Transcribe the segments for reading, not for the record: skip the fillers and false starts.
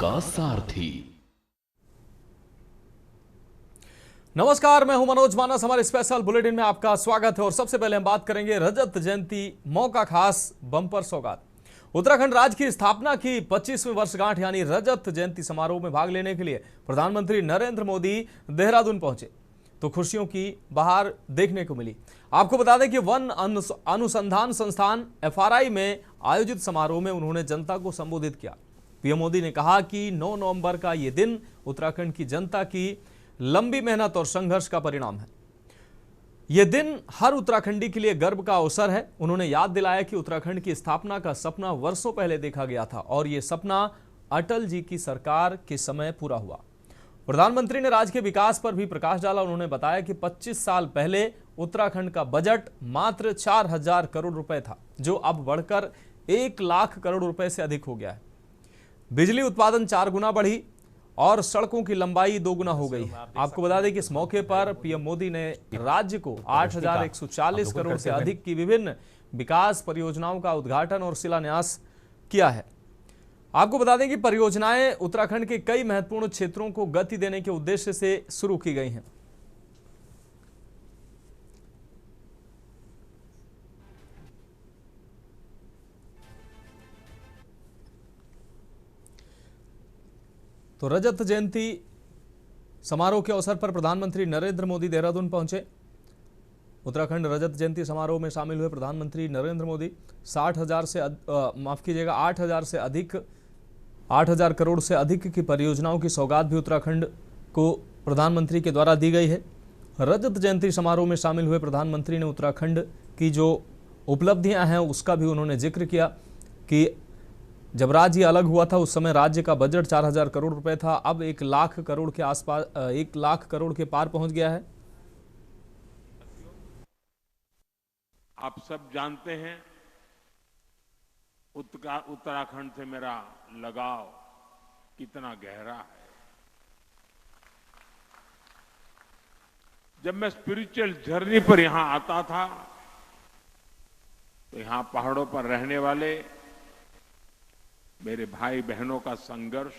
का सारथी। नमस्कार, मैं हूं मनोज मानस। हमारे स्पेशल बुलेटिन में आपका स्वागत है और सबसे पहले हम बात करेंगे रजत जयंती मौका खास बम्पर सौगात। उत्तराखंड राज्य की स्थापना की 25वीं वर्षगांठ यानी रजत जयंती समारोह में भाग लेने के लिए प्रधानमंत्री नरेंद्र मोदी देहरादून पहुंचे तो खुशियों की बहार देखने को मिली। आपको बता दें कि वन अनुसंधान संस्थान FRI में आयोजित समारोह में उन्होंने जनता को संबोधित किया। पीएम मोदी ने कहा कि 9 नवंबर का ये दिन उत्तराखंड की जनता की लंबी मेहनत और संघर्ष का परिणाम है। यह दिन हर उत्तराखंडी के लिए गर्व का अवसर है। उन्होंने याद दिलाया कि उत्तराखंड की स्थापना का सपना वर्षों पहले देखा गया था और यह सपना अटल जी की सरकार के समय पूरा हुआ। प्रधानमंत्री ने राज्य के विकास पर भी प्रकाश डाला। उन्होंने बताया कि 25 साल पहले उत्तराखंड का बजट मात्र 4000 करोड़ रुपए था, जो अब बढ़कर 1 लाख करोड़ रुपए से अधिक हो गया है। बिजली उत्पादन 4 गुना बढ़ी और सड़कों की लंबाई 2 गुना हो गई है। आपको बता दें कि इस मौके पर पीएम मोदी ने राज्य को 8140 करोड़ से अधिक की विभिन्न विकास परियोजनाओं का उद्घाटन और शिलान्यास किया है। आपको बता दें कि परियोजनाएं उत्तराखंड के कई महत्वपूर्ण क्षेत्रों को गति देने के उद्देश्य से शुरू की गई हैं। तो रजत जयंती समारोह के अवसर पर प्रधानमंत्री नरेंद्र मोदी देहरादून पहुंचे। उत्तराखंड रजत जयंती समारोह में शामिल हुए प्रधानमंत्री नरेंद्र मोदी 8,000 करोड़ से अधिक की परियोजनाओं की सौगात भी उत्तराखंड को प्रधानमंत्री के द्वारा दी गई है। रजत जयंती समारोह में शामिल हुए प्रधानमंत्री ने उत्तराखंड की जो उपलब्धियां हैं उसका भी उन्होंने जिक्र किया कि जब राज्य अलग हुआ था उस समय राज्य का बजट 4000 करोड़ रुपए था, अब 1 लाख करोड़ के आसपास 1 लाख करोड़ के पार पहुंच गया है। आप सब जानते हैं उत्तराखंड से मेरा लगाव कितना गहरा है। जब मैं स्पिरिचुअल जर्नी पर यहां आता था तो यहां पहाड़ों पर रहने वाले मेरे भाई बहनों का संघर्ष,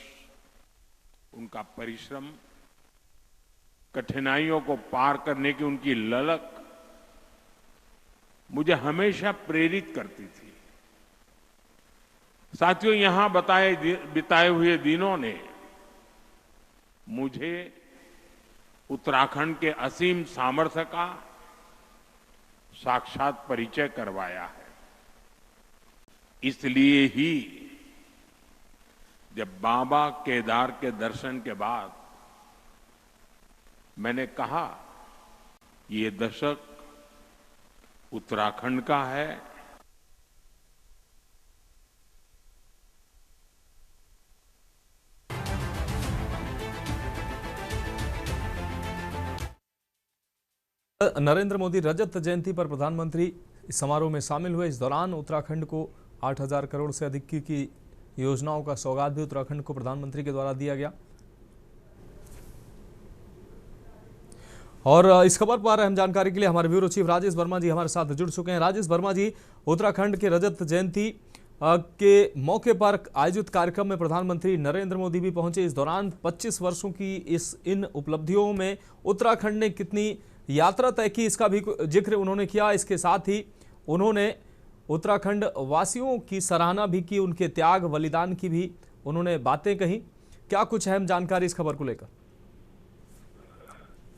उनका परिश्रम, कठिनाइयों को पार करने की उनकी ललक मुझे हमेशा प्रेरित करती थी। साथियों, यहां बिताए हुए दिनों ने मुझे उत्तराखंड के असीम सामर्थ्य का साक्षात परिचय करवाया है। इसलिए ही जब बाबा केदार के दर्शन के बाद मैंने कहा ये दशक उत्तराखंड का है, नरेंद्र मोदी रजत जयंती पर प्रधानमंत्री इस समारोह में शामिल हुए। इस दौरान उत्तराखंड को 8000 करोड़ से अधिक की योजनाओं का सौगात भी उत्तराखंड को प्रधानमंत्री के द्वारा दिया गया। और इस खबर पर अहम जानकारी के लिए हमारे ब्यूरो चीफ राजेश वर्मा जी हमारे साथ जुड़ चुके हैं। राजेश वर्मा जी, उत्तराखंड के रजत जयंती के मौके पर आयोजित कार्यक्रम में प्रधानमंत्री नरेंद्र मोदी भी पहुंचे। इस दौरान 25 वर्षों की इन उपलब्धियों में उत्तराखंड ने कितनी यात्रा तय की, इसका भी जिक्र उन्होंने किया। इसके साथ ही उन्होंने उत्तराखंड वासियों की सराहना भी की, उनके त्याग बलिदान की भी उन्होंने बातें कही। क्या कुछ अहम जानकारी इस खबर को लेकर?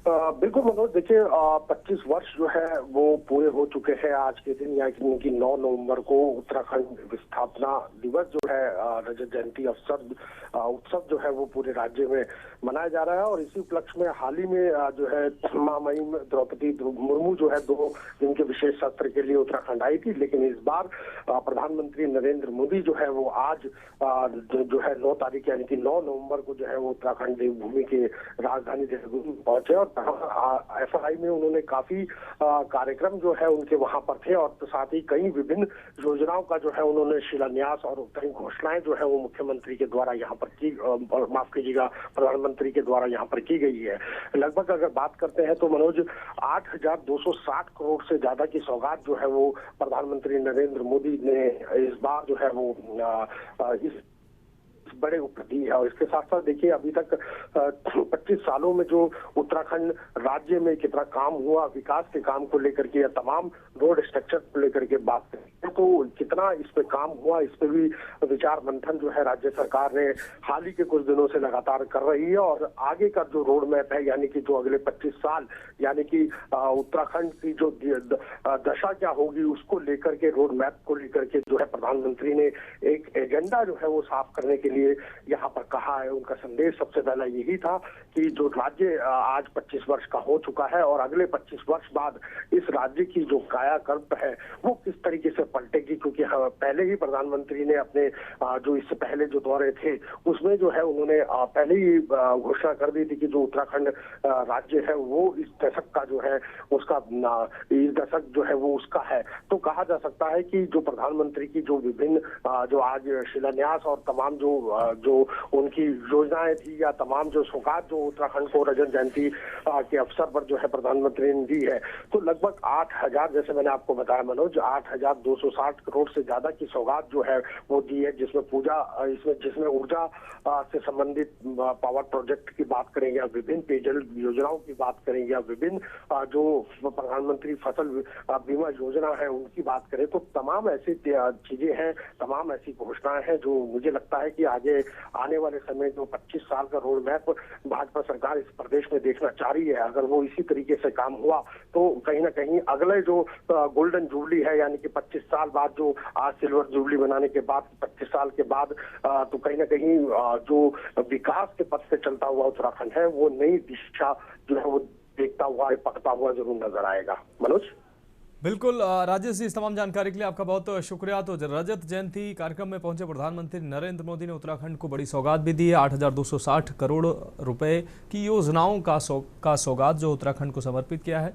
बिल्कुल मनोज, देखिए 25 वर्ष जो है वो पूरे हो चुके हैं आज के दिन, यानी कि 9 नवंबर को उत्तराखंड स्थापना दिवस जो है रजत जयंती उत्सव जो है वो पूरे राज्य में मनाया जा रहा है। और इसी उपलक्ष्य में हाल ही में जो है महामहिम द्रौपदी मुर्मू जो है 2 दिन के विशेष सत्र के लिए उत्तराखंड आई थी। लेकिन इस बार प्रधानमंत्री नरेंद्र मोदी जो है वो आज जो है 9 तारीख यानी कि 9 नवंबर को जो है वो उत्तराखंड देवभूमि के राजधानी देहरादून पहुंचे और FRI में उन्होंने काफी कार्यक्रम जो है उनके वहां पर थे और साथ ही कई विभिन्न योजनाओं का जो है उन्होंने शिलान्यास और कई घोषणाएं जो है वो मुख्यमंत्री के द्वारा यहाँ पर की, माफ कीजिएगा, प्रधानमंत्री के द्वारा यहाँ पर की गई है। लगभग अगर बात करते हैं तो मनोज 8260 करोड़ से ज्यादा की सौगात जो है वो प्रधानमंत्री नरेंद्र मोदी ने इस बार जो है वो इस बड़े उपलब्धि है। और इसके साथ साथ देखिए अभी तक 25 सालों में जो उत्तराखंड राज्य में कितना काम हुआ विकास के काम को लेकर के या तमाम रोड स्ट्रक्चर को लेकर के बात करें तो कितना इस पे काम हुआ, इस पे भी विचार मंथन जो है राज्य सरकार ने हाल ही के कुछ दिनों से लगातार कर रही है। और आगे का जो रोड मैप है यानी कि जो अगले 25 साल यानी कि उत्तराखंड की जो दशा क्या होगी उसको लेकर के रोड मैप को लेकर के जो है प्रधानमंत्री ने एक एजेंडा जो है वो साफ करने के लिए यहाँ पर कहा है। उनका संदेश सबसे पहला यही था कि जो राज्य आज 25 वर्ष का हो चुका है और अगले 25 वर्ष बाद इस राज्य की जो कायाकल्प है वो किस तरीके से पलटेगी, क्योंकि पहले ही प्रधानमंत्री ने अपने जो इससे पहले जो दौरे थे उसमें जो है उन्होंने पहले ही घोषणा कर दी थी कि जो उत्तराखंड राज्य है वो इस दशक का जो है उसका इस दशक जो है वो उसका है। तो कहा जा सकता है कि जो प्रधानमंत्री की जो विभिन्न जो आज शिलान्यास और तमाम जो उनकी योजनाएं थी या तमाम जो सौगात जो उत्तराखंड को रजत जयंती के अवसर पर जो है प्रधानमंत्री ने दी है तो लगभग 8,000 जैसे मैंने आपको बताया मनोज 8,260 करोड़ से ज्यादा की सौगात जो है वो दी है, जिसमें ऊर्जा से संबंधित पावर प्रोजेक्ट की बात करेंगे या विभिन्न पेयजल योजनाओं की बात करेंगे या विभिन्न जो प्रधानमंत्री फसल बीमा योजना है उनकी बात करें तो तमाम ऐसी चीजें हैं, तमाम ऐसी घोषणाएं हैं जो मुझे लगता है कि आगे आने वाले समय जो 25 साल का रोड मैप भाजपा सरकार इस प्रदेश में देखना चाह रही है, अगर वो इसी तरीके से काम हुआ तो कहीं ना कहीं अगले जो गोल्डन जुबली है यानी कि 25 साल बाद जो आज सिल्वर जुबली बनाने के बाद 25 साल के बाद तो कहीं ना कहीं जो विकास के पथ से चलता हुआ उत्तराखंड है वो नई दिशा जो है वो देखता हुआ पकता हुआ जरूर नजर आएगा। मनोज बिल्कुल राजेश जी, इस तमाम जानकारी के लिए आपका बहुत बहुत शुक्रिया। तो रजत जयंती कार्यक्रम में पहुंचे प्रधानमंत्री नरेंद्र मोदी ने उत्तराखंड को बड़ी सौगात भी दी है। 8,260 करोड़ रुपए की योजनाओं का सौगात जो उत्तराखंड को समर्पित किया है।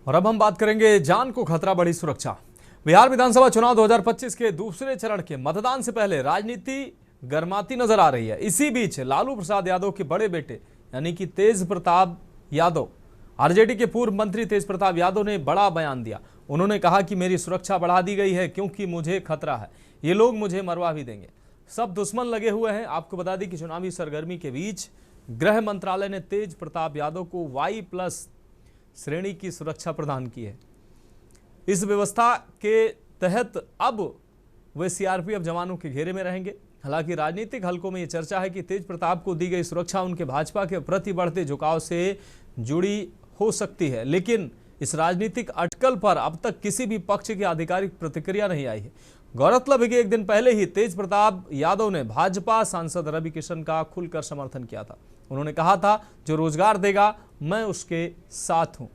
और अब हम बात करेंगे जान को खतरा बड़ी सुरक्षा। बिहार विधानसभा चुनाव 2025 के दूसरे चरण के मतदान से पहले राजनीति गर्माती नजर आ रही है। इसी बीच लालू प्रसाद यादव के बड़े बेटे यानी कि तेज प्रताप यादव, आरजेडी के पूर्व मंत्री तेज प्रताप यादव ने बड़ा बयान दिया। उन्होंने कहा कि मेरी सुरक्षा बढ़ा दी गई है क्योंकि मुझे खतरा है, ये लोग मुझे मरवा भी देंगे। सब दुश्मन लगे हुए हैं। आपको बता दें कि चुनावी सरगर्मी के बीच गृह मंत्रालय ने तेज प्रताप यादव को Y+ श्रेणी की सुरक्षा प्रदान की है। इस व्यवस्था के तहत अब वे सीआरपीएफ जवानों के घेरे में रहेंगे। हालांकि राजनीतिक हलकों में यह चर्चा है कि तेज प्रताप को दी गई सुरक्षा उनके भाजपा के प्रति बढ़ते झुकाव से जुड़ी हो सकती है, लेकिन इस राजनीतिक अटकल पर अब तक किसी भी पक्ष की आधिकारिक प्रतिक्रिया नहीं आई है। गौरतलब है कि एक दिन पहले ही तेज प्रताप यादव ने भाजपा सांसद रवि किशन का खुलकर समर्थन किया था। उन्होंने कहा था, जो रोजगार देगा मैं उसके साथ हूं।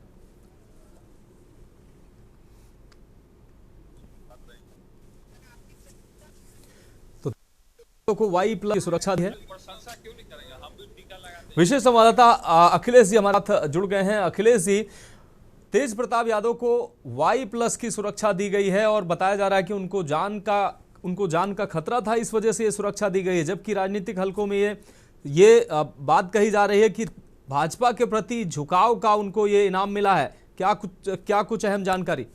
को Y+ की सुरक्षा दी है। विशेष संवाददाता अखिलेश जी हमारे साथ जुड़ गए हैं। अखिलेश जी, तेज प्रताप यादव को Y+ की सुरक्षा दी गई है और बताया जा रहा है कि उनको जान का खतरा था, इस वजह से ये सुरक्षा दी गई है, जबकि राजनीतिक हलकों में ये बात कही जा रही है कि भाजपा के प्रति झुकाव का उनको ये इनाम मिला है। क्या कुछ अहम जानकारी?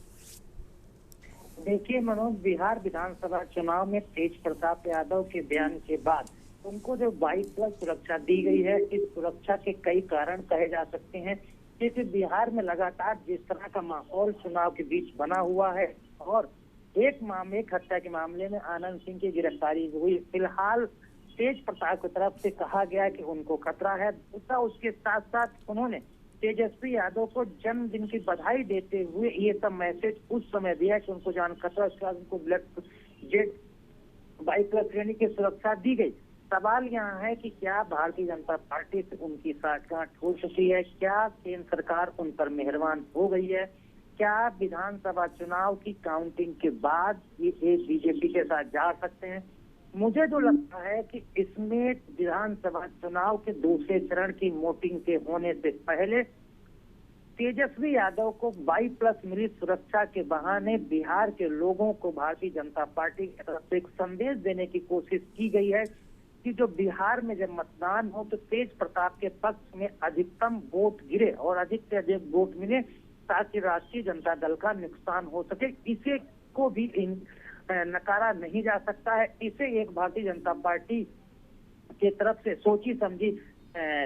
देखिए मनोज, बिहार विधानसभा चुनाव में तेज प्रताप यादव के बयान के बाद उनको जो Y+ सुरक्षा दी गई है, इस सुरक्षा के कई कारण कहे जा सकते हैं। जैसे बिहार में लगातार जिस तरह का माहौल चुनाव के बीच बना हुआ है और एक हत्या के मामले में आनंद सिंह की गिरफ्तारी हुई, फिलहाल तेज प्रताप की तरफ से कहा गया कि उनको खतरा है। दूसरा, उसके साथ साथ उन्होंने तेजस्वी यादव को जन्मदिन की बधाई देते हुए ये सब मैसेज उस समय दिया कि उनको जान खतरा, उसके बाद उनको Y+ श्रेणी की सुरक्षा दी गई। सवाल यहाँ है कि क्या भारतीय जनता पार्टी से उनकी साठगांठ हो चुकी है? क्या केंद्र सरकार उन पर मेहरबान हो गई है? क्या विधानसभा चुनाव की काउंटिंग के बाद ये एक बीजेपी के साथ जा सकते हैं? मुझे जो लगता है कि इसमें विधानसभा चुनाव के दूसरे चरण की वोटिंग के होने से पहले तेजस्वी यादव को Y+ मिली सुरक्षा के बहाने बिहार के लोगों को भारतीय जनता पार्टी की तरफ से एक संदेश देने की कोशिश की गई है कि जो बिहार में जब मतदान हो तो तेज प्रताप के पक्ष में अधिकतम वोट गिरे और अधिक से अधिक वोट मिले ताकि राष्ट्रीय जनता दल का नुकसान हो सके। इसे को भी नकारा नहीं जा सकता है। इसे एक भारतीय जनता पार्टी की तरफ से सोची समझी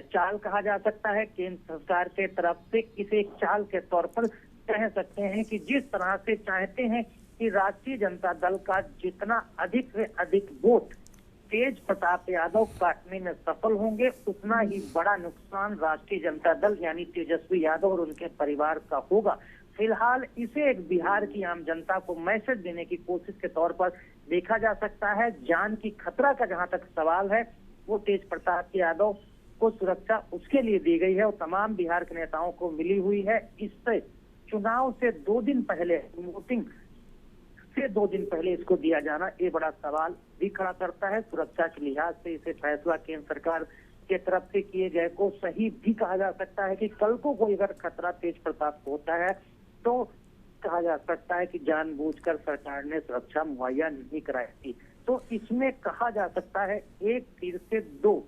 चाल कहा जा सकता है। केंद्र सरकार के तरफ से इसे एक चाल के तौर पर कह सकते हैं कि जिस तरह से चाहते हैं कि राष्ट्रीय जनता दल का जितना अधिक से अधिक वोट तेज प्रताप यादव काटने में सफल होंगे, उतना ही बड़ा नुकसान राष्ट्रीय जनता दल यानी तेजस्वी यादव और उनके परिवार का होगा। फिलहाल इसे एक बिहार की आम जनता को मैसेज देने की कोशिश के तौर पर देखा जा सकता है। जान की खतरा का जहां तक सवाल है, वो तेज प्रताप यादव को सुरक्षा उसके लिए दी गई है और तमाम बिहार के नेताओं को मिली हुई है। इससे चुनाव से 2 दिन पहले, वोटिंग से 2 दिन पहले इसको दिया जाना ये बड़ा सवाल भी खड़ा करता है। सुरक्षा के लिहाज से इसे फैसला केंद्र सरकार के तरफ से किए गए को सही भी कहा जा सकता है कि कल को कोई अगर खतरा तेज प्रताप को होता है तो कहा जा सकता है कि जानबूझकर सरकार ने सुरक्षा मुहैया नहीं कराई थी। तो इसमें कहा जा सकता है एक तीर से 2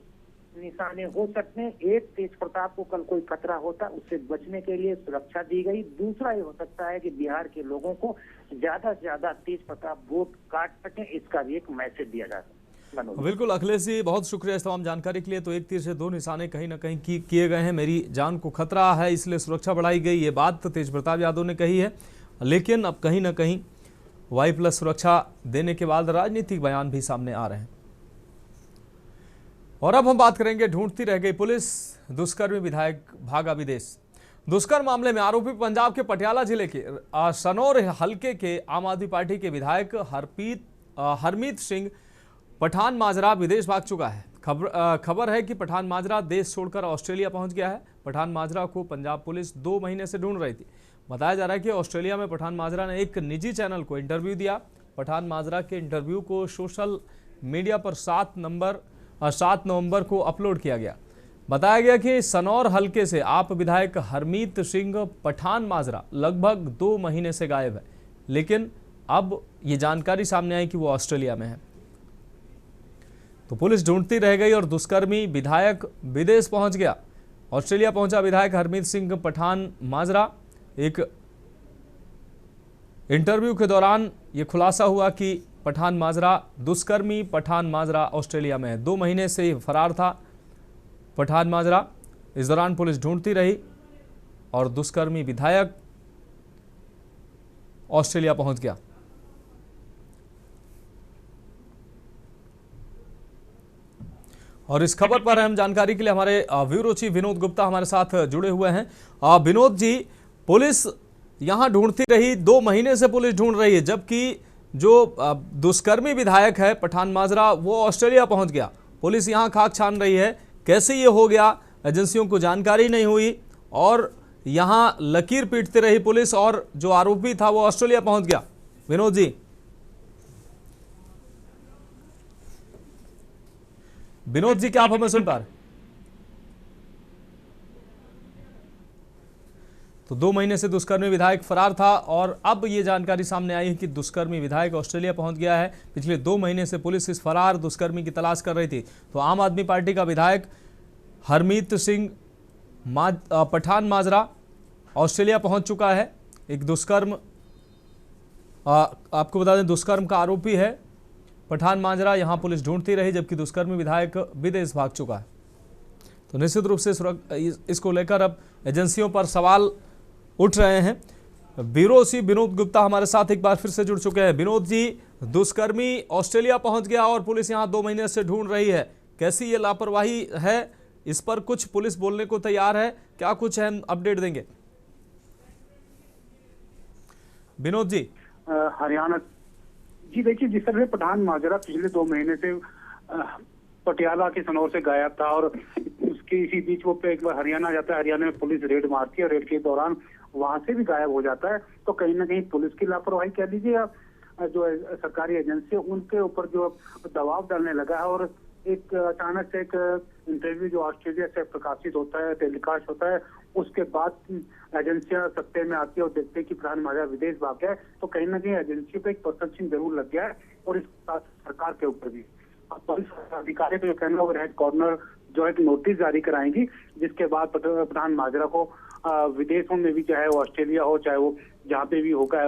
निशाने हो सकते हैं। एक, तेज प्रताप को कल कोई खतरा होता, उससे बचने के लिए सुरक्षा दी गई। दूसरा ये हो सकता है कि बिहार के लोगों को ज्यादा से ज्यादा तेज प्रताप वोट काट सके, इसका भी एक मैसेज दिया जा सकता है। बिल्कुल अखिलेश जी, बहुत शुक्रिया इस तमाम जानकारी के लिए। तो एक तीर से 2 निशाने कहीं ना कहीं किए गए हैं। मेरी जान को खतरा है इसलिए सुरक्षा बढ़ाई गई, ये बात तेज प्रताप यादव ने कही है। लेकिन अब कहीं ना कहीं Y+ सुरक्षा देने के बाद राजनीतिक बयान भी सामने आ रहे हैं। और अब हम बात करेंगे ढूंढती रह गई पुलिस, दुष्कर्मी विधायक भागा विदेश। दुष्कर्म मामले में आरोपी पंजाब के पटियाला जिले के सनौर हलके के आम आदमी पार्टी के विधायक हरमीत सिंह पठान माजरा विदेश भाग चुका है। खबर है कि पठान माजरा देश छोड़कर ऑस्ट्रेलिया पहुंच गया है। पठान माजरा को पंजाब पुलिस 2 महीने से ढूंढ रही थी। बताया जा रहा है कि ऑस्ट्रेलिया में पठान माजरा ने एक निजी चैनल को इंटरव्यू दिया। पठान माजरा के इंटरव्यू को सोशल मीडिया पर 7 नवंबर को अपलोड किया गया। बताया गया कि सनौर हलके से आप विधायक हरमीत सिंह पठान माजरा लगभग 2 महीने से गायब है, लेकिन अब ये जानकारी सामने आई कि वो ऑस्ट्रेलिया में है। तो पुलिस ढूंढती रह गई और दुष्कर्मी विधायक विदेश पहुंच गया। ऑस्ट्रेलिया पहुंचा विधायक हरमीत सिंह पठान माजरा। एक इंटरव्यू के दौरान ये खुलासा हुआ कि पठान माजरा, दुष्कर्मी पठान माजरा ऑस्ट्रेलिया में है। 2 महीने से फरार था पठान माजरा। इस दौरान पुलिस ढूंढती रही और दुष्कर्मी विधायक ऑस्ट्रेलिया पहुंच गया। और इस खबर पर हम जानकारी के लिए हमारे ब्यूरो चीफ विनोद गुप्ता हमारे साथ जुड़े हुए हैं। विनोद जी, पुलिस यहां ढूंढती रही, 2 महीने से पुलिस ढूंढ रही है, जबकि जो दुष्कर्मी विधायक है पठान माजरा वो ऑस्ट्रेलिया पहुंच गया। पुलिस यहां खाक छान रही है, कैसे ये हो गया, एजेंसियों को जानकारी नहीं हुई और यहां लकीर पीटती रही पुलिस और जो आरोपी था वो ऑस्ट्रेलिया पहुंच गया। विनोद जी, क्या आप हमें सुन पा रहे? तो 2 महीने से दुष्कर्मी विधायक फरार था और अब ये जानकारी सामने आई है कि दुष्कर्मी विधायक ऑस्ट्रेलिया पहुंच गया है। पिछले 2 महीने से पुलिस इस फरार दुष्कर्मी की तलाश कर रही थी। तो आम आदमी पार्टी का विधायक हरमीत सिंह पठान माजरा ऑस्ट्रेलिया पहुंच चुका है। एक दुष्कर्म, आपको बता दें, दुष्कर्म का आरोपी है पठान माजरा। यहां पुलिस ढूंढती रही जबकि दुष्कर्मी विधायक विदेश भाग चुका है। तो निश्चित रूप से इसको लेकर अब एजेंसियों पर सवाल उठ रहे हैं। ब्यूरो चीफ विनोद गुप्ता हमारे साथ एक बार फिर से जुड़ चुके हैं। विनोद जी, दुष्कर्मी ऑस्ट्रेलिया पहुंच गया और पुलिस यहां 2 महीने से ढूंढ रही है, कैसी ये लापरवाही है? इस पर कुछ पुलिस बोलने को तैयार है, क्या कुछ है, अपडेट देंगे? विनोद जी। हरियाणा जी, देखिए, जिस तरह पठान माजरा पिछले 2 महीने से पटियाला के सनौर से गायब था और उसके इसी बीच वो एक बार हरियाणा जाता है, हरियाणा में पुलिस रेड मारती है, रेड के दौरान वहां से भी गायब हो जाता है। तो कहीं ना कहीं पुलिस की लापरवाही कह लीजिए या जो सरकारी एजेंसी है उनके ऊपर जो दबाव डालने लगा है। और एक अचानक से एक इंटरव्यू जो ऑस्ट्रेलिया से प्रकाशित होता है, टेलीकास्ट होता है, उसके बाद एजेंसियां सत्ते में आती है और देखते हैं कि पठान माजरा विदेश भाग गया है। तो कहीं ना कहीं एजेंसियों पे एक परसेप्शन जरूर लग गया है और इस सरकार के ऊपर भी। पुलिस अधिकारी को जो कहना वो रेड कॉर्नर जो है नोटिस जारी कराएंगी, जिसके बाद पठान माजरा को विदेशों में भी, चाहे वो ऑस्ट्रेलिया हो चाहे वो जहाँ पे भी होगा,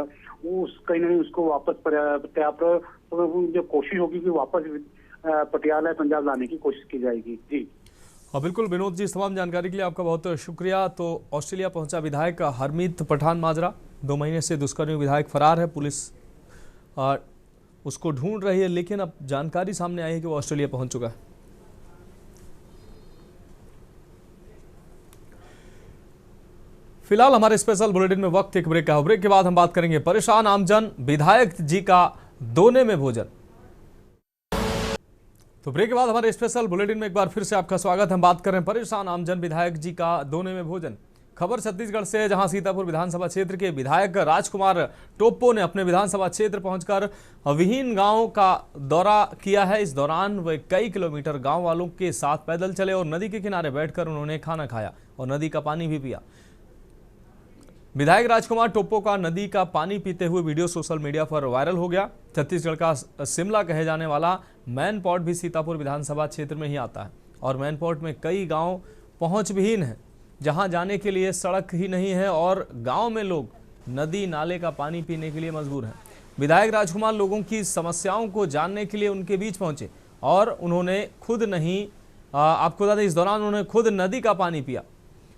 वो कहीं ना कहीं उसको वापस पर्याप्त जो कोशिश होगी कि वापस पटियाला पंजाब लाने की कोशिश की जाएगी। जी हाँ बिल्कुल विनोद जी, इस तमाम जानकारी के लिए आपका बहुत शुक्रिया। तो ऑस्ट्रेलिया पहुंचा विधायक हरमीत पठान माजरा, 2 महीने से दुष्कर्मी विधायक फरार है, पुलिस उसको ढूंढ रही है, लेकिन अब जानकारी सामने आई है कि वो ऑस्ट्रेलिया पहुंच चुका है। फिलहाल हमारे स्पेशल बुलेटिन में वक्त एक ब्रेक का। ब्रेक के बाद हम बात करेंगे परेशान आमजन, विधायक जी का दोने में भोजन। तो ब्रेक के बाद हमारे स्पेशल बुलेटिन में एक बार फिर से आपका स्वागत है। हम बात कर रहे हैं परेशान आमजन, विधायक जी का दोने में भोजन। खबर छत्तीसगढ़ से है, जहां सीतापुर विधानसभा क्षेत्र के विधायक राजकुमार टोप्पो ने अपने विधानसभा क्षेत्र पहुंचकर विहीन गांव का दौरा किया है। इस दौरान वे कई किलोमीटर गांव वालों के साथ पैदल चले और नदी के किनारे बैठकर उन्होंने खाना खाया और नदी का पानी भी पिया। विधायक राजकुमार टोप्पो का नदी का पानी पीते हुए वीडियो सोशल मीडिया पर वायरल हो गया। छत्तीसगढ़ का शिमला कहे जाने वाला मैनपाट भी सीतापुर विधानसभा क्षेत्र में ही आता है और मैनपाट में कई गांव पहुंच विहीन हैं, जहां जाने के लिए सड़क ही नहीं है और गांव में लोग नदी नाले का पानी पीने के लिए मजबूर हैं। विधायक राजकुमार लोगों की समस्याओं को जानने के लिए उनके बीच पहुंचे और उन्होंने खुद नहीं, आपको बता दें, इस दौरान उन्होंने खुद नदी का पानी पिया।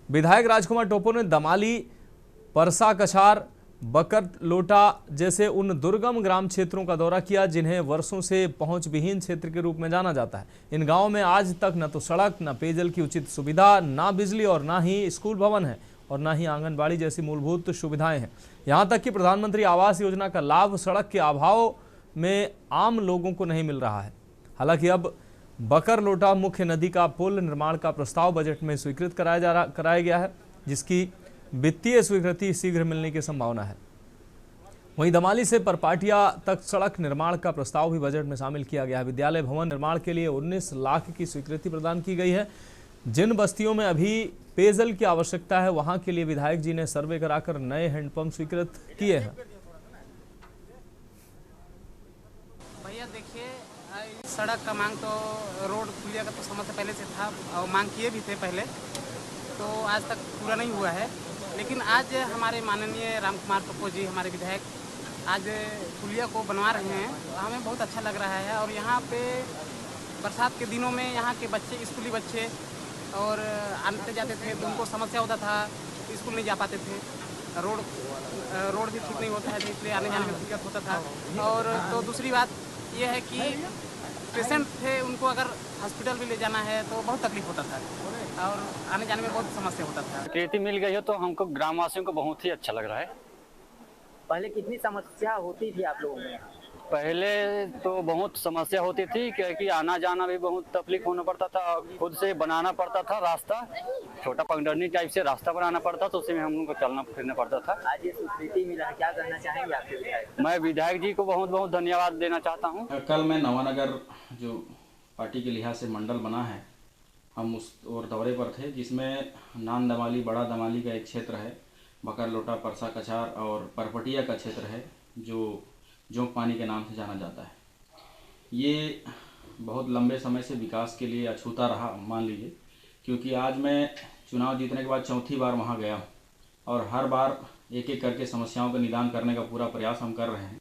विधायक राजकुमार टोप्पो ने दमाली, परसा कछार, बकर लोटा जैसे उन दुर्गम ग्राम क्षेत्रों का दौरा किया जिन्हें वर्षों से पहुंच विहीन क्षेत्र के रूप में जाना जाता है। इन गांवों में आज तक न तो सड़क, न पेयजल की उचित सुविधा, ना बिजली और ना ही स्कूल भवन है और ना ही आंगनबाड़ी जैसी मूलभूत सुविधाएं हैं। यहां तक कि प्रधानमंत्री आवास योजना का लाभ सड़क के अभाव में आम लोगों को नहीं मिल रहा है। हालांकि अब बकर लोटा मुख्य नदी का पुल निर्माण का प्रस्ताव बजट में स्वीकृत कराया गया है, जिसकी वित्तीय स्वीकृति शीघ्र मिलने की संभावना है। वहीं दमाली से परपाटिया तक सड़क निर्माण का प्रस्ताव भी बजट में शामिल किया गया है। विद्यालय भवन निर्माण के लिए 19 लाख की स्वीकृति प्रदान की गई है। जिन बस्तियों में अभी पेयजल की आवश्यकता है वहां के लिए विधायक जी ने सर्वे कराकर नए हैंडपंप स्वीकृत किए हैं। भैया देखिए, सड़क का मांग तो रोड पुलिया का तो समस्या पहले से था और मांग किए भी थे पहले, तो आज तक पूरा नहीं हुआ है। लेकिन आज हमारे माननीय रामकुमार टोप्पो जी, हमारे विधायक, आज पुलिया को बनवा रहे हैं, हमें बहुत अच्छा लग रहा है। और यहाँ पे बरसात के दिनों में यहाँ के बच्चे, स्कूली बच्चे और आते जाते थे तो उनको समस्या होता था, स्कूल नहीं जा पाते थे, रोड भी ठीक नहीं होता है, इसलिए आने जाने में दिक्कत होता था। और तो दूसरी बात यह है कि पेशेंट थे, उनको अगर हॉस्पिटल भी ले जाना है तो बहुत तकलीफ होता था और आने जाने में बहुत समस्या होता था। स्वीकृति मिल गई है तो हमको ग्रामवासियों को बहुत ही अच्छा लग रहा है। पहले कितनी समस्या होती थी आप लोगों में? पहले तो बहुत समस्या होती थी, क्योंकि आना जाना भी बहुत तकलीफ होना पड़ता था, खुद से बनाना पड़ता था रास्ता, छोटा पगडंडी टाइप से रास्ता बनाना पड़ता था, उसी में हम लोग को चलना फिरना पड़ता था। आज ये स्वीकृति मिला है, क्या कहना चाहेंगे आपके विधायक? मैं विधायक जी को बहुत बहुत धन्यवाद देना चाहता हूँ। कल मैं नवानगर जो पार्टी के लिहाज से मंडल बना है, हम उस और दौरे पर थे, जिसमें नान दमाली, बड़ा दमाली का एक क्षेत्र है, बकर लोटा, परसा कछार और परपटिया का क्षेत्र है जो जोंक पानी के नाम से जाना जाता है। ये बहुत लंबे समय से विकास के लिए अछूता रहा, मान लीजिए, क्योंकि आज मैं चुनाव जीतने के बाद चौथी बार वहाँ गया हूँ और हर बार एक एक करके समस्याओं का निदान करने का पूरा प्रयास हम कर रहे हैं।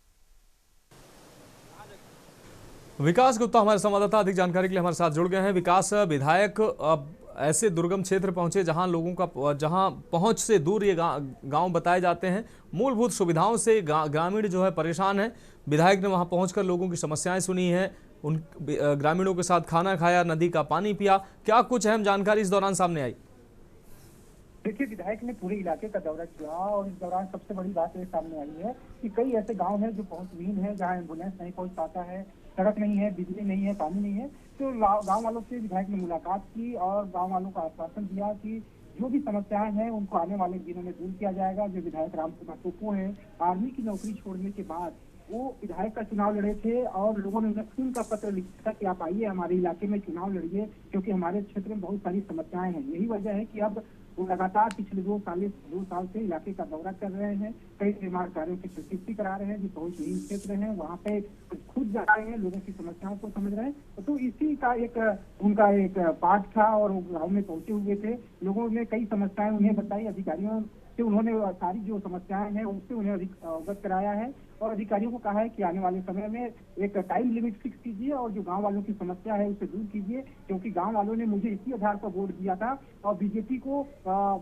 विकास गुप्ता हमारे संवाददाता अधिक जानकारी के लिए हमारे साथ जुड़ गए हैं। विकास, विधायक अब ऐसे दुर्गम क्षेत्र पहुंचे जहां लोगों का जहां पहुंच से दूर ये गांव बताए जाते हैं, मूलभूत सुविधाओं से ग्रामीण जो है परेशान है। विधायक ने वहां पहुंचकर लोगों की समस्याएं सुनी हैं, उन ग्रामीणों के साथ खाना खाया, नदी का पानी पिया। क्या कुछ अहम जानकारी इस दौरान सामने आई? देखिए, विधायक ने पूरे इलाके का दौरा किया और इस दौरान सबसे बड़ी बात ये सामने आई है कि कई ऐसे गांव हैं जो पहुंचहीन है, जहां एम्बुलेंस नहीं पहुंच पाता है, सड़क नहीं है, बिजली नहीं है, पानी नहीं है। तो गांव वालों से विधायक ने मुलाकात की और गांव वालों को आश्वासन दिया कि जो भी समस्याएं हैं उनको आने वाले दिनों में दूर किया जाएगा। जो विधायक रामकुमार टोप्पो है, आर्मी की नौकरी छोड़ने के बाद वो विधायक का चुनाव लड़े थे और लोगों ने उन्हें खून का पत्र लिखा था कि आप आइए हमारे इलाके में चुनाव लड़िए, क्योंकि हमारे क्षेत्र में बहुत सारी समस्याएं हैं। यही वजह है कि अब वो लगातार पिछले 2 साल से इलाके का दौरा कर रहे हैं, कई निर्माण कार्यों की स्वीकृति करा रहे हैं जो बहुत ही क्षेत्र है, वहाँ पे खुद जा रहे हैं, लोगों की समस्याओं को समझ रहे हैं। तो इसी का उनका एक पाठ था और वो गाँव में पहुंचे हुए थे, लोगों ने कई समस्याएं उन्हें बताई, अधिकारियों से उन्होंने सारी जो समस्याएं हैं उनसे उन्हें अवगत कराया है और अधिकारियों को कहा है कि आने वाले समय में एक टाइम लिमिट फिक्स कीजिए और जो गांव वालों की समस्या है उसे दूर कीजिए, क्योंकि गांव वालों ने मुझे इसी आधार पर वोट दिया था और बीजेपी को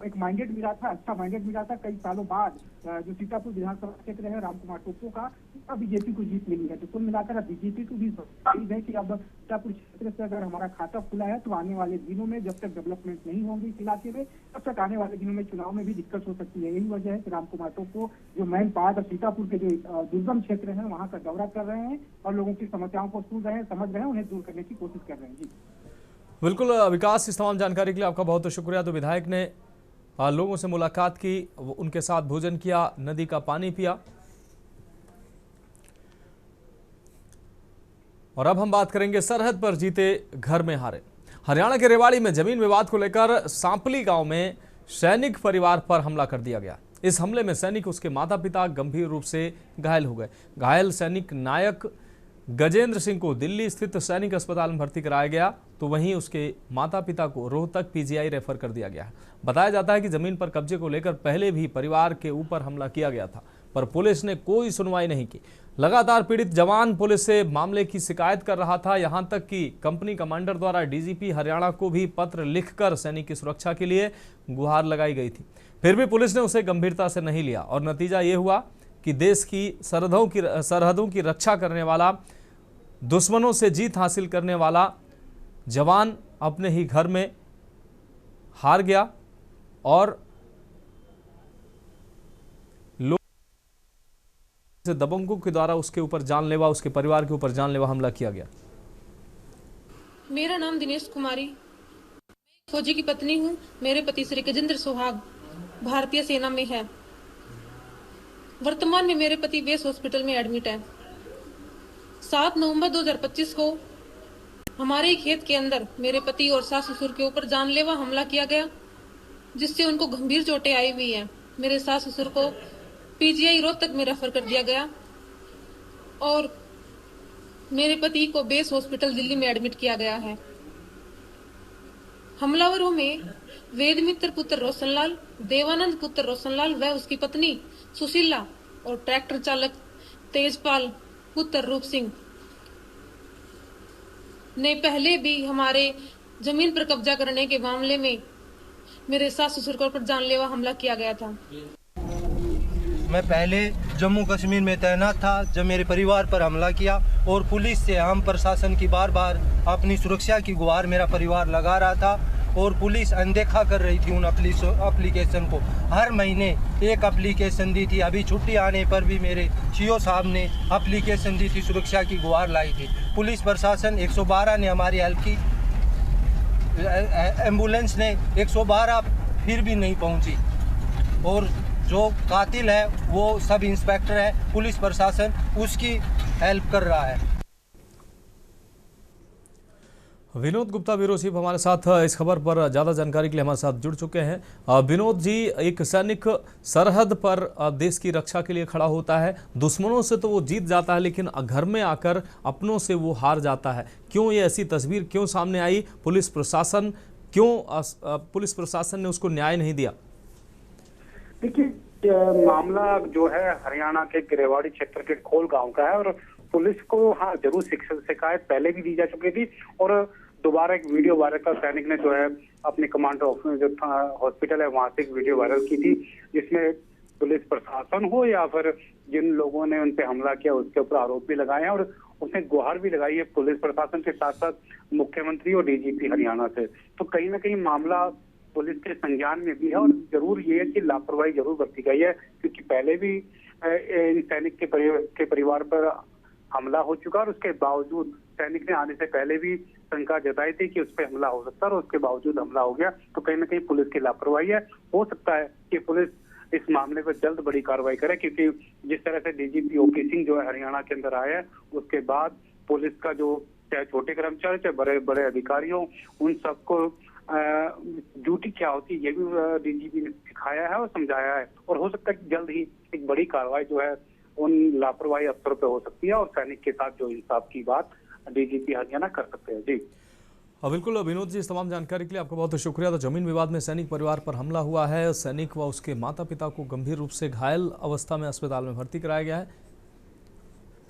एक माइंडेड मिला था, अच्छा माइंडेड मिला था। कई सालों बाद जो सीतापुर विधानसभा क्षेत्र है रामकुमार टोप्पो का, बीजेपी को जीत मिली है। तो कुल मिलाकर अब बीजेपी को भी उम्मीद है कि अब सीतापुर क्षेत्र से अगर हमारा खाता खुला है तो आने वाले दिनों में जब तक डेवलपमेंट नहीं होंगी इस इलाके में, तब तक आने वाले दिनों में चुनाव में भी दिक्कत हो सकती है। यही वजह है कि रामकुमार टोप्पो जो मैन पार्ट और सीतापुर के जो दुर्गम क्षेत्र है वहाँ का दौरा कर रहे हैं और लोगों की समस्याओं को सुन रहे हैं, समझ रहे हैं, उन्हें दूर करने की कोशिश कर रहे हैं। जी बिल्कुल विकास, इस तमाम जानकारी के लिए आपका बहुत शुक्रिया। तो विधायक ने लोगों से मुलाकात की, उनके साथ भोजन किया, नदी का पानी पिया। और अब हम बात करेंगे सरहद पर जीते घर में हारे। हरियाणा के रेवाड़ी में जमीन विवाद को लेकर सांपली गांव में सैनिक परिवार पर हमला कर दिया गया। इस हमले में सैनिक उसके माता पिता गंभीर रूप से घायल हो गए। घायल सैनिक नायक गजेंद्र सिंह को दिल्ली स्थित सैनिक अस्पताल में भर्ती कराया गया, तो वहीं उसके माता पिता को रोहतक पीजीआई रेफर कर दिया गया है। बताया जाता है कि जमीन पर कब्जे को लेकर पहले भी परिवार के ऊपर हमला किया गया था, पर पुलिस ने कोई सुनवाई नहीं की। लगातार पीड़ित जवान पुलिस से मामले की शिकायत कर रहा था, यहां तक कि कंपनी कमांडर द्वारा डीजीपी हरियाणा को भी पत्र लिखकर सैनिक की सुरक्षा के लिए गुहार लगाई गई थी। फिर भी पुलिस ने उसे गंभीरता से नहीं लिया और नतीजा ये हुआ कि देश की सरहदों की रक्षा करने वाला, दुश्मनों से जीत हासिल करने वाला जवान अपने ही घर में हार गया और दबंगों के द्वारा उसके ऊपर जानलेवा, उसके परिवार के ऊपर जानलेवा हमला किया गया। मेरा नाम दिनेश कुमारी, फौजी की पत्नी हूँ। मेरे पति श्री गजेंद्र सुहाग भारतीय सेना में है। वर्तमान में मेरे पति बेस हॉस्पिटल में एडमिट है। 7 नवंबर 2025 को हमारे ही खेत के अंदर मेरे पति और सास ससुर के ऊपर जानलेवा हमला किया गया, जिससे उनको गंभीर चोटें आई हुई हैं। मेरे सास ससुर को पीजीआई रोहतक में रेफर कर दिया गया और मेरे पति को बेस हॉस्पिटल दिल्ली में एडमिट किया गया है। हमलावरों में वेदमित्र पुत्र रोशनलाल, देवानंद पुत्र रोशनलाल व उसकी पत्नी सुशीला और ट्रैक्टर चालक तेजपाल पुत्र रूप सिंह ने पहले भी हमारे जमीन पर कब्जा करने के मामले में मेरे सास ससुर के ऊपर जानलेवा हमला किया गया था। मैं पहले जम्मू कश्मीर में तैनात था जब मेरे परिवार पर हमला किया और पुलिस से आम प्रशासन की बार बार अपनी सुरक्षा की गुहार मेरा परिवार लगा रहा था और पुलिस अनदेखा कर रही थी उन एप्लीकेशन को। हर महीने एक एप्लीकेशन दी थी। अभी छुट्टी आने पर भी मेरे सीओ साहब ने एप्लीकेशन दी थी, सुरक्षा की गुहार लाई थी। पुलिस प्रशासन 112 ने हमारी हेल्प की, एम्बुलेंस ने 112 फिर भी नहीं पहुंची और जो कातिल है वो सब इंस्पेक्टर है, पुलिस प्रशासन उसकी हेल्प कर रहा है। विनोद गुप्ता ब्यूरो चीफ हमारे साथ इस खबर पर ज़्यादा जानकारी के लिए हमारे साथ जुड़ चुके हैं। विनोद जी, एक सैनिक सरहद पर देश की रक्षा के लिए खड़ा होता है, दुश्मनों से तो वो जीत जाता है लेकिन घर में आकर अपनों से वो हार जाता है। क्यों ये ऐसी तस्वीर क्यों सामने आई? पुलिस प्रशासन ने उसको न्याय नहीं दिया? देखिए, मामला जो है हरियाणा के रेवाड़ी क्षेत्र के खोल गांव का है और पुलिस को हाँ जरूर शिकायत पहले भी दी जा चुकी थी और दोबारा एक वीडियो वायरल का सैनिक ने जो है अपने कमांडर ऑफिस जो हॉस्पिटल है वहां से एक वीडियो वायरल की थी, जिसमें पुलिस प्रशासन हो या फिर जिन लोगों ने उन पे हमला किया उसके ऊपर आरोप भी लगाए हैं और उसने गुहार भी लगाई है पुलिस प्रशासन के साथ साथ मुख्यमंत्री और डीजीपी हरियाणा से। तो कहीं ना कहीं मामला पुलिस के संज्ञान में भी है और जरूर ये है कि लापरवाही जरूर बरती गई है, क्योंकि पहले भी इन सैनिक के परिवार पर हमला हो चुका और उसके बावजूद सैनिक ने आने से पहले भी शंका जताई थी कि उस पर हमला हो सकता है और उसके बावजूद हमला हो गया। तो कहीं ना कहीं पुलिस की लापरवाही है। हो सकता है कि पुलिस इस मामले पर जल्द बड़ी कार्रवाई करे, क्योंकि जिस तरह से डीजीपी ओपी सिंह जो है हरियाणा के अंदर आए हैं उसके बाद पुलिस का जो चाहे छोटे कर्मचारी चाहे बड़े बड़े अधिकारी हो, उन सबको ड्यूटी क्या होती है ये भी डीजीपी ने सिखाया है और समझाया है और हो सकता है कि जल्द ही एक बड़ी कार्रवाई जो है उन लापरवाही अफसरों पे हो सकती है और सैनिक के साथ जो इंसाफ की बात डीजीपी हरियाणा कर सकते हैं। जी और बिल्कुल विनोद जी, इस तमाम जानकारी के लिए आपका बहुत बहुत शुक्रिया। तो जमीन विवाद में सैनिक परिवार पर हमला हुआ है। सैनिक व उसके माता पिता को गंभीर रूप से घायल अवस्था में अस्पताल में भर्ती कराया गया है।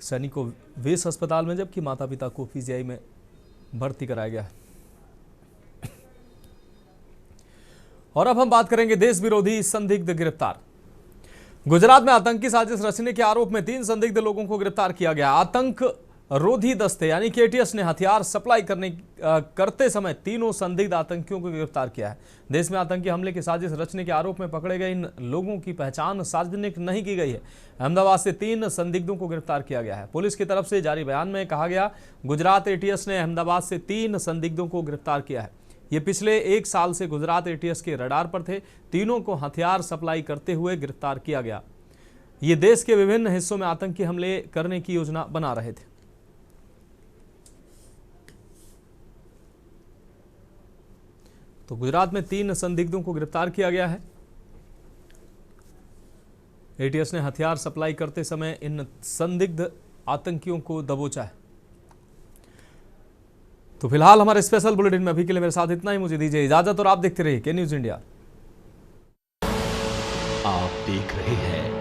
सैनिक को वेस अस्पताल में, जबकि माता पिता को पीजीआई में भर्ती कराया गया है। और अब हम बात करेंगे देश विरोधी संदिग्ध गिरफ्तार। गुजरात में आतंकी साजिश रचने के आरोप में 3 संदिग्ध लोगों को गिरफ्तार किया गया। आतंक रोधी दस्ते यानी कि एटीएस ने हथियार सप्लाई करते समय तीनों संदिग्ध आतंकियों को गिरफ्तार किया है। देश में आतंकी हमले की साजिश रचने के आरोप में पकड़े गए इन लोगों की पहचान सार्वजनिक नहीं की गई है। अहमदाबाद से 3 संदिग्धों को गिरफ्तार किया गया है। पुलिस की तरफ से जारी बयान में कहा गया, गुजरात एटीएस ने अहमदाबाद से 3 संदिग्धों को गिरफ्तार किया है। ये पिछले 1 साल से गुजरात एटीएस के रडार पर थे। तीनों को हथियार सप्लाई करते हुए गिरफ्तार किया गया। ये देश के विभिन्न हिस्सों में आतंकी हमले करने की योजना बना रहे थे। तो गुजरात में 3 संदिग्धों को गिरफ्तार किया गया है। एटीएस ने हथियार सप्लाई करते समय इन संदिग्ध आतंकियों को दबोचा है। तो फिलहाल हमारे स्पेशल बुलेटिन में अभी के लिए मेरे साथ इतना ही। मुझे दीजिए इजाजत और आप देखते रहिए के न्यूज इंडिया। आप देख रहे हैं